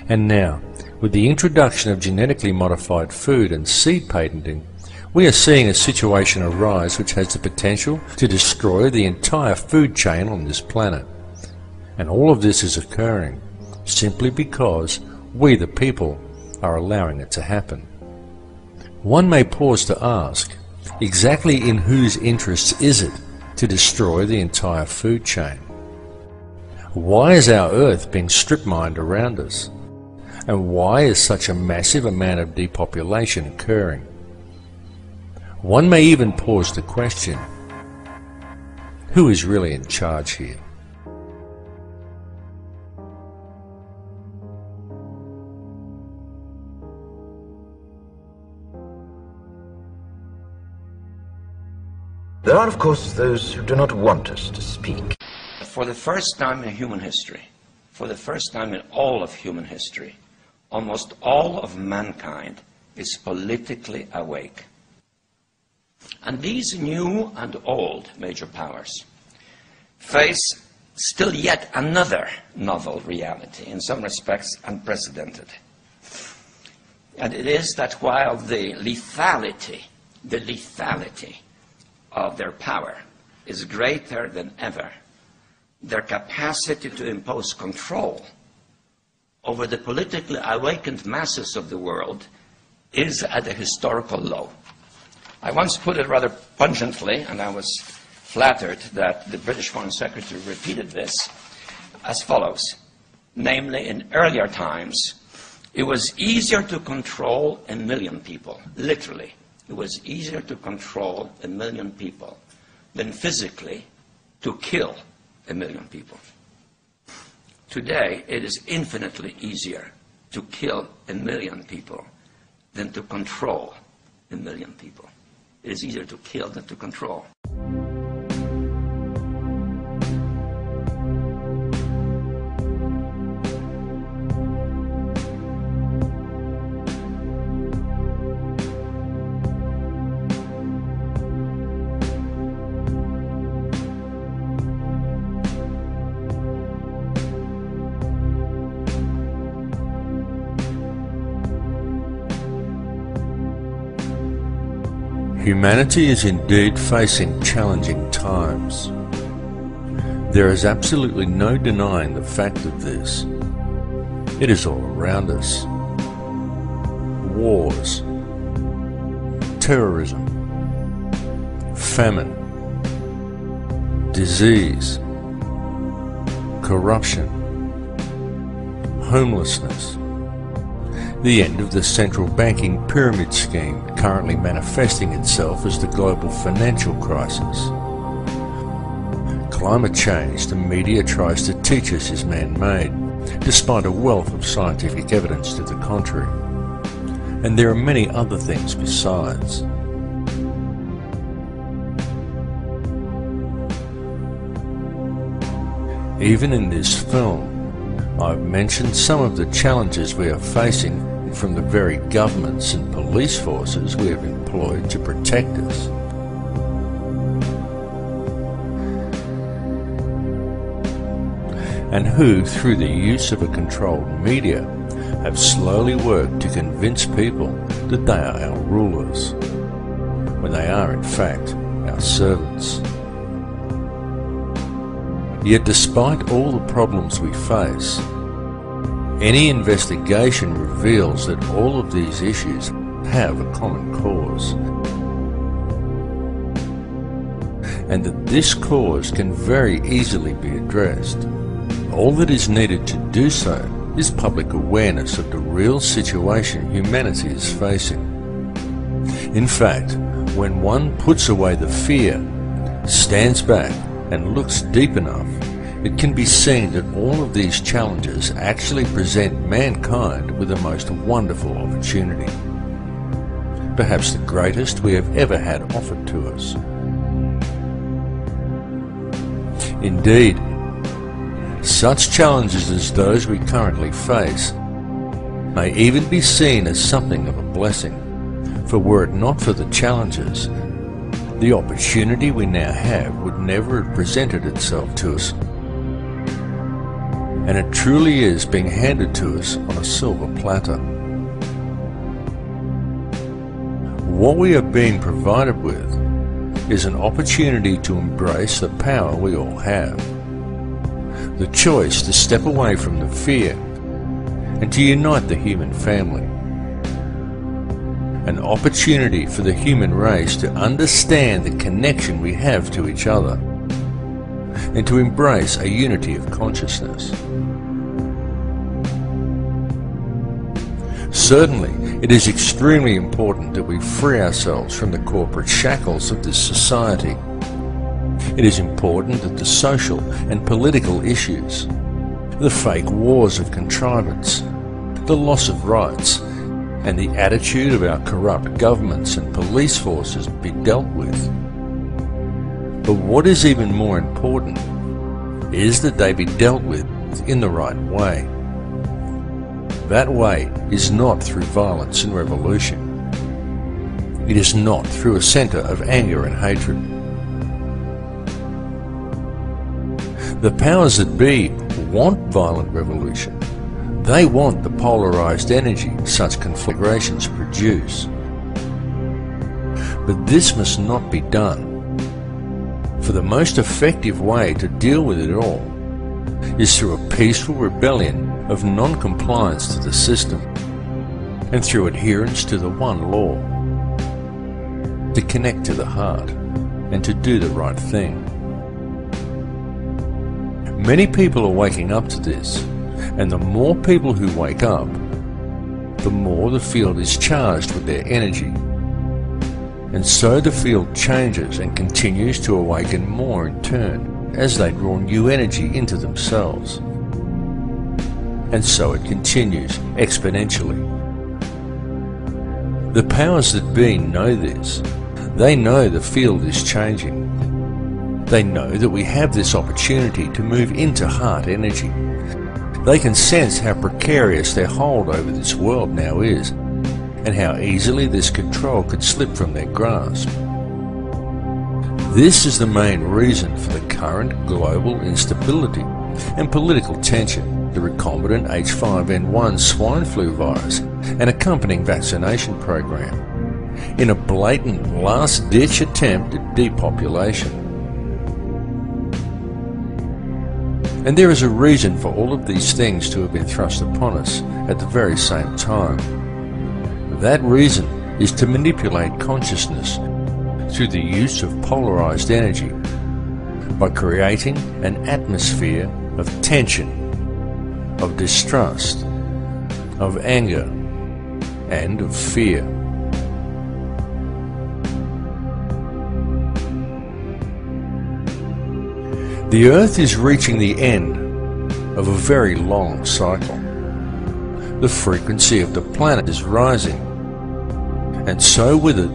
Speaker 1: And now, with the introduction of genetically modified food and seed patenting, we are seeing a situation arise which has the potential to destroy the entire food chain on this planet. And all of this is occurring simply because we the people are allowing it to happen. One may pause to ask, exactly in whose interests is it to destroy the entire food chain? Why is our Earth being strip-mined around us? And why is such a massive amount of depopulation occurring? One may even pause to question, who is really in charge here?
Speaker 3: There are, of course, those who do not want us to speak.
Speaker 4: For the first time in human history,
Speaker 3: for the first time in all of human history, almost all of mankind is politically awake. And these new and old major powers face still yet another novel reality, in some respects unprecedented. And it is that while the lethality of their power is greater than ever, their capacity to impose control over the politically awakened masses of the world is at a historical low. I once put it rather pungently, and I was flattered that the British Foreign Secretary repeated this, as follows. Namely, in earlier times, it was easier to control 1 million people, literally. It was easier to control 1 million people than physically to kill 1 million people. Today, it is infinitely easier to kill 1 million people than to control 1 million people. It is easier to kill than to control.
Speaker 1: Humanity is indeed facing challenging times. There is absolutely no denying the fact of this. It is all around us. Wars, terrorism, famine, disease, corruption, homelessness, the end of the central banking pyramid scheme currently manifesting itself as the global financial crisis. Climate change the media tries to teach us is man-made, despite a wealth of scientific evidence to the contrary. And there are many other things besides. Even in this film, I've mentioned some of the challenges we are facing from the very governments and police forces we have employed to protect us. And who, through the use of a controlled media, have slowly worked to convince people that they are our rulers, when they are in fact our servants. Yet despite all the problems we face, any investigation reveals that all of these issues have a common cause, and that this cause can very easily be addressed. All that is needed to do so is public awareness of the real situation humanity is facing. In fact, when one puts away the fear, stands back and looks deep enough, it can be seen that all of these challenges actually present mankind with the most wonderful opportunity. Perhaps the greatest we have ever had offered to us. Indeed, such challenges as those we currently face may even be seen as something of a blessing, for were it not for the challenges, the opportunity we now have would never have presented itself to us. And it truly is being handed to us on a silver platter. What we are being provided with is an opportunity to embrace the power we all have, the choice to step away from the fear and to unite the human family, an opportunity for the human race to understand the connection we have to each other and to embrace a unity of consciousness. Certainly, it is extremely important that we free ourselves from the corporate shackles of this society. It is important that the social and political issues, the fake wars of contrivance, the loss of rights, and the attitude of our corrupt governments and police forces be dealt with. But what is even more important is that they be dealt with truth in the right way. That way is not through violence and revolution. It is not through a centre of anger and hatred. The powers that be want violent revolution. They want the polarised energy such conflagrations produce. But this must not be done, for the most effective way to deal with it all is through a peaceful rebellion of non-compliance to the system and through adherence to the one law, to connect to the heart and to do the right thing. Many people are waking up to this, and the more people who wake up, the more the field is charged with their energy. And so the field changes and continues to awaken more in turn as they draw new energy into themselves. And so it continues exponentially. The powers that be know this. They know the field is changing. They know that we have this opportunity to move into heart energy. They can sense how precarious their hold over this world now is, and how easily this control could slip from their grasp. This is the main reason for the current global instability and political tension, the recombinant H5N1 swine flu virus and accompanying vaccination program, in a blatant last-ditch attempt at depopulation. And there is a reason for all of these things to have been thrust upon us at the very same time. That reason is to manipulate consciousness through the use of polarized energy by creating an atmosphere of tension, of distrust, of anger, and of fear. The Earth is reaching the end of a very long cycle. The frequency of the planet is rising, and so with it,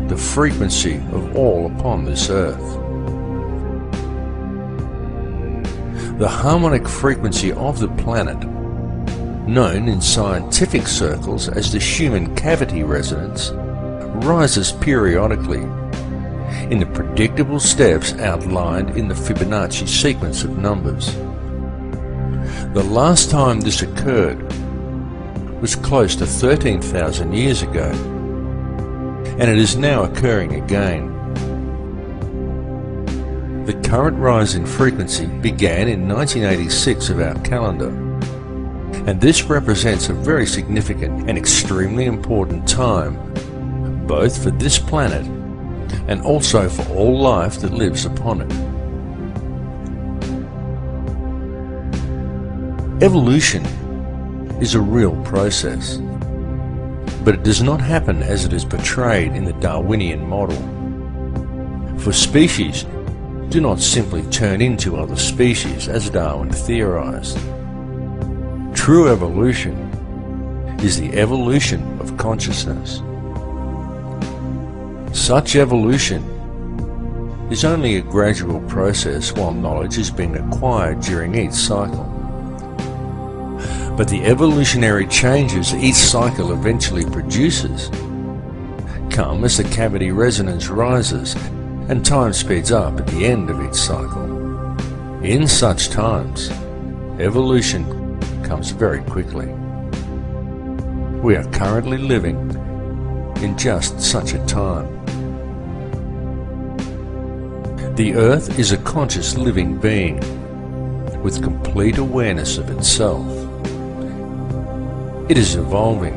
Speaker 1: the frequency of all upon this Earth. The harmonic frequency of the planet, known in scientific circles as the Schumann cavity resonance, rises periodically in the predictable steps outlined in the Fibonacci sequence of numbers. The last time this occurred was close to 13,000 years ago, and it is now occurring again. The current rise in frequency began in 1986 of our calendar, and this represents a very significant and extremely important time, both for this planet and also for all life that lives upon it. Evolution is a real process, but it does not happen as it is portrayed in the Darwinian model. For species do not simply turn into other species as Darwin theorized. True evolution is the evolution of consciousness. Such evolution is only a gradual process while knowledge is being acquired during each cycle. But the evolutionary changes each cycle eventually produces come as the cavity resonance rises and time speeds up at the end of each cycle. In such times, evolution comes very quickly. We are currently living in just such a time. The Earth is a conscious living being with complete awareness of itself. It is evolving,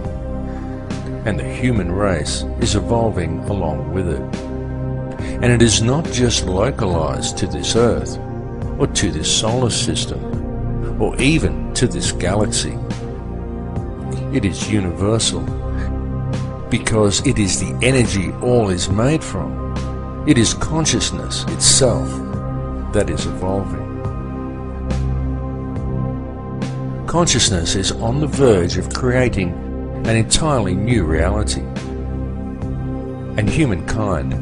Speaker 1: and the human race is evolving along with it. And it is not just localized to this Earth, or to this solar system, or even to this galaxy. It is universal, because it is the energy all is made from. It is consciousness itself that is evolving. Consciousness is on the verge of creating an entirely new reality, and humankind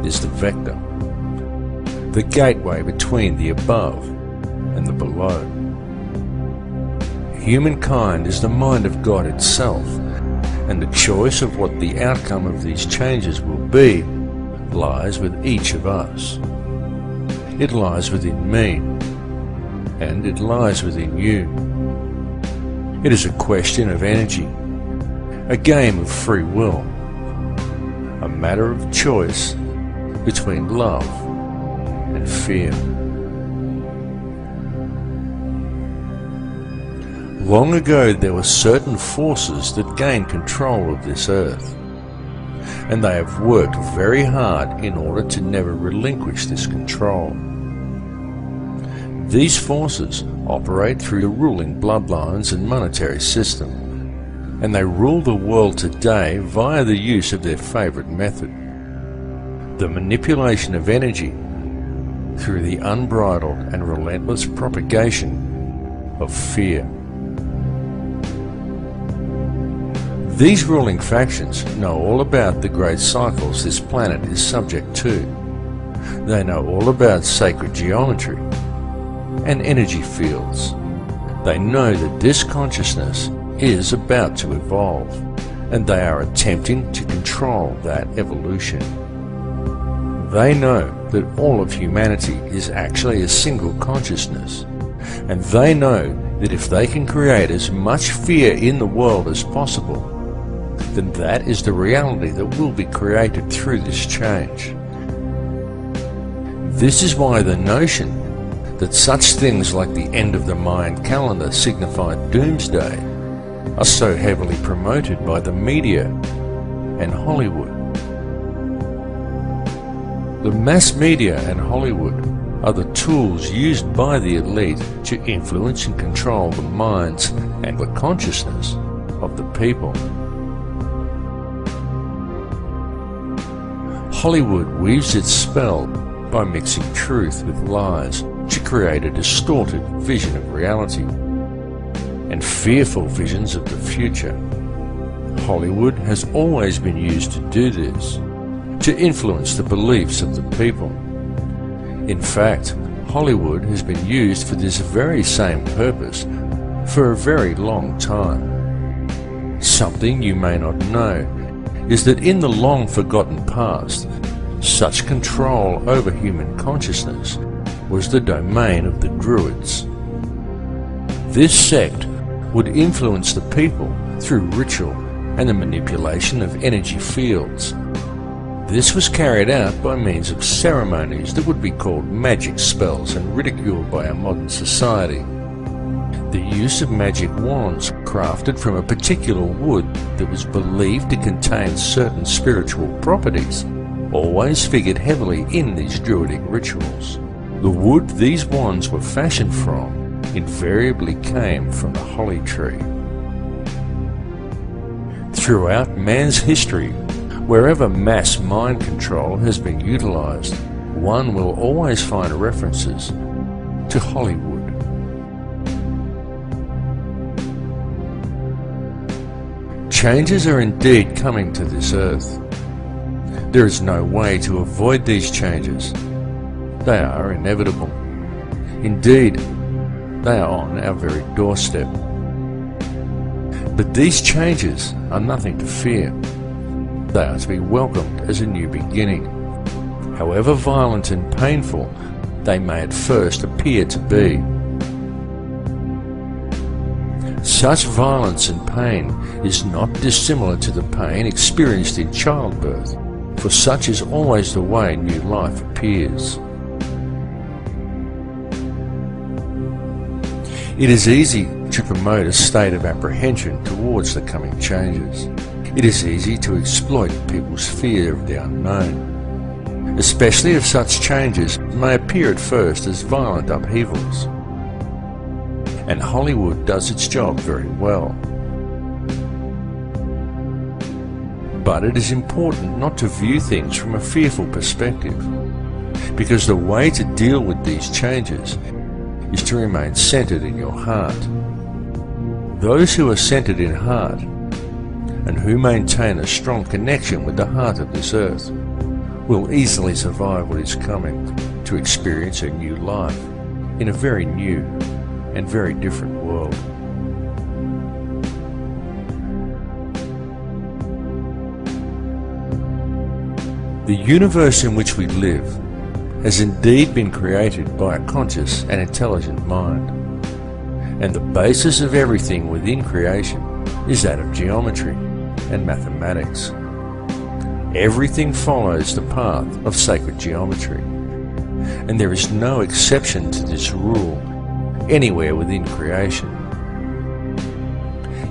Speaker 1: is the vector, the gateway between the above and the below. humankind is the mind of God itself, and the choice of what the outcome of these changes will be lies with each of us. It lies within me, and it lies within you. It is a question of energy, a game of free will, a matter of choice between love and fear. Long ago there were certain forces that gained control of this earth, and they have worked very hard in order to never relinquish this control. These forces operate through the ruling bloodlines and monetary system, and they rule the world today via the use of their favorite method, the manipulation of energy through the unbridled and relentless propagation of fear. These ruling factions know all about the great cycles this planet is subject to. They know all about sacred geometry and energy fields. They know that this consciousness is about to evolve, and they are attempting to control that evolution. They know that all of humanity is actually a single consciousness, and they know that if they can create as much fear in the world as possible, then that is the reality that will be created through this change. This is why the notion that such things like the end of the Mayan calendar signify doomsday are so heavily promoted by the media and Hollywood. The mass media and Hollywood are the tools used by the elite to influence and control the minds and the consciousness of the people. Hollywood weaves its spell by mixing truth with lies to create a distorted vision of reality and fearful visions of the future. Hollywood has always been used to do this, to influence the beliefs of the people. In fact, Hollywood has been used for this very same purpose for a very long time. Something you may not know is that in the long forgotten past, such control over human consciousness was the domain of the Druids. This sect would influence the people through ritual and the manipulation of energy fields. This was carried out by means of ceremonies that would be called magic spells and ridiculed by our modern society. The use of magic wands crafted from a particular wood that was believed to contain certain spiritual properties always figured heavily in these druidic rituals. The wood these wands were fashioned from invariably came from the holly tree. Throughout man's history, wherever mass mind control has been utilized, one will always find references to Hollywood. Changes are indeed coming to this earth. There is no way to avoid these changes. They are inevitable. Indeed, they are on our very doorstep. But these changes are nothing to fear. They are to be welcomed as a new beginning. However violent and painful they may at first appear to be. Such violence and pain is not dissimilar to the pain experienced in childbirth, for such is always the way new life appears. It is easy to promote a state of apprehension towards the coming changes. It is easy to exploit people's fear of the unknown, especially if such changes may appear at first as violent upheavals. And Hollywood does its job very well. But it is important not to view things from a fearful perspective, because the way to deal with these changes is to remain centered in your heart. Those who are centered in heart and who maintain a strong connection with the heart of this earth will easily survive what is coming, to experience a new life in a very new and very different world. The universe in which we live has indeed been created by a conscious and intelligent mind, and the basis of everything within creation is that of geometry and mathematics. Everything follows the path of sacred geometry, and there is no exception to this rule anywhere within creation.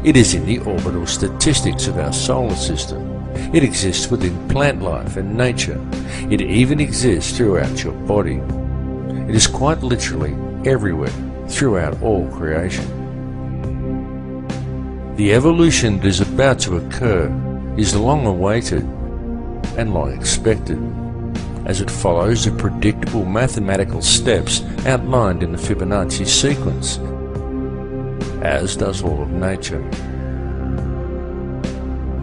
Speaker 1: It is in the orbital statistics of our solar system. It exists within plant life and nature. It even exists throughout your body. It is quite literally everywhere throughout all creation. The evolution that is about to occur is long awaited and long expected, as it follows the predictable mathematical steps outlined in the Fibonacci sequence, as does all of nature.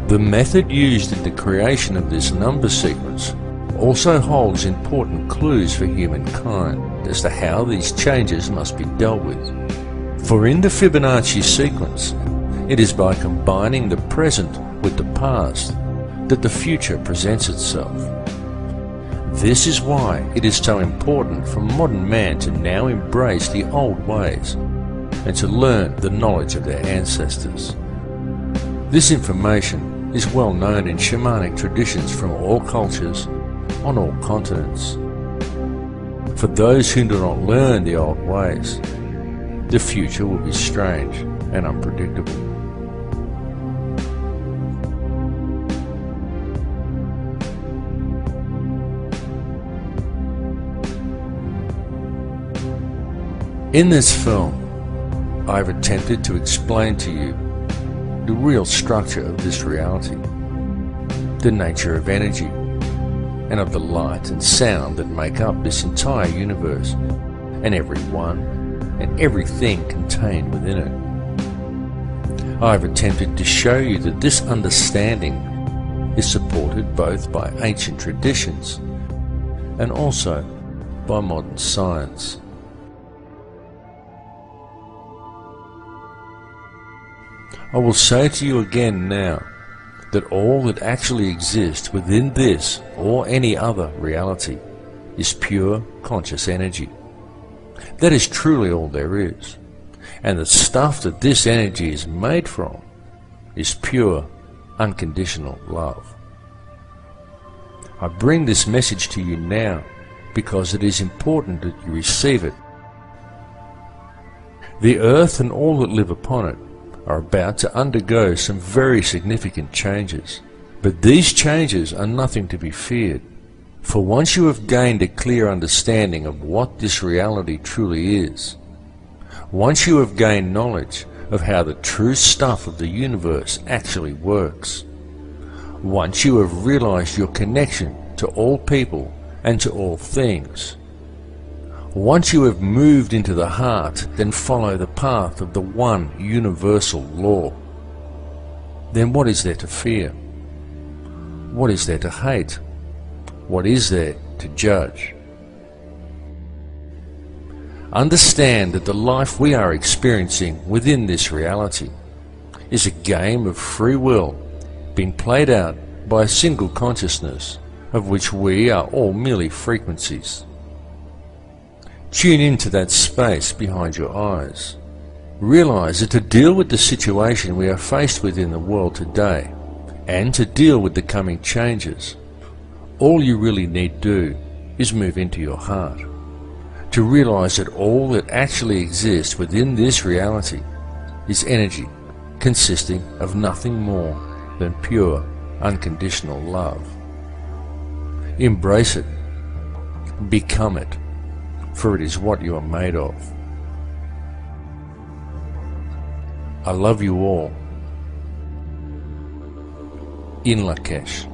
Speaker 1: The method used in the creation of this number sequence also holds important clues for humankind as to how these changes must be dealt with. For in the Fibonacci sequence, it is by combining the present with the past that the future presents itself. This is why it is so important for modern man to now embrace the old ways and to learn the knowledge of their ancestors. This information is well known in shamanic traditions from all cultures, on all continents. For those who do not learn the old ways, the future will be strange and unpredictable. In this film, I have attempted to explain to you the real structure of this reality, the nature of energy, and of the light and sound that make up this entire universe, and everyone and everything contained within it. I have attempted to show you that this understanding is supported both by ancient traditions and also by modern science. I will say to you again now that all that actually exists within this or any other reality is pure conscious energy. That is truly all there is, and the stuff that this energy is made from is pure, unconditional love. I bring this message to you now because it is important that you receive it. The earth and all that live upon it are about to undergo some very significant changes. But these changes are nothing to be feared, for once you have gained a clear understanding of what this reality truly is, once you have gained knowledge of how the true stuff of the universe actually works, once you have realized your connection to all people and to all things, once you have moved into the heart, then follow the path of the one universal law. Then what is there to fear? What is there to hate? What is there to judge? Understand that the life we are experiencing within this reality is a game of free will being played out by a single consciousness of which we are all merely frequencies. Tune into that space behind your eyes. Realize that to deal with the situation we are faced with in the world today, and to deal with the coming changes, all you really need do is move into your heart. To realize that all that actually exists within this reality is energy consisting of nothing more than pure, unconditional love. Embrace it. Become it. For it is what you are made of. I love you all. In Lakesh.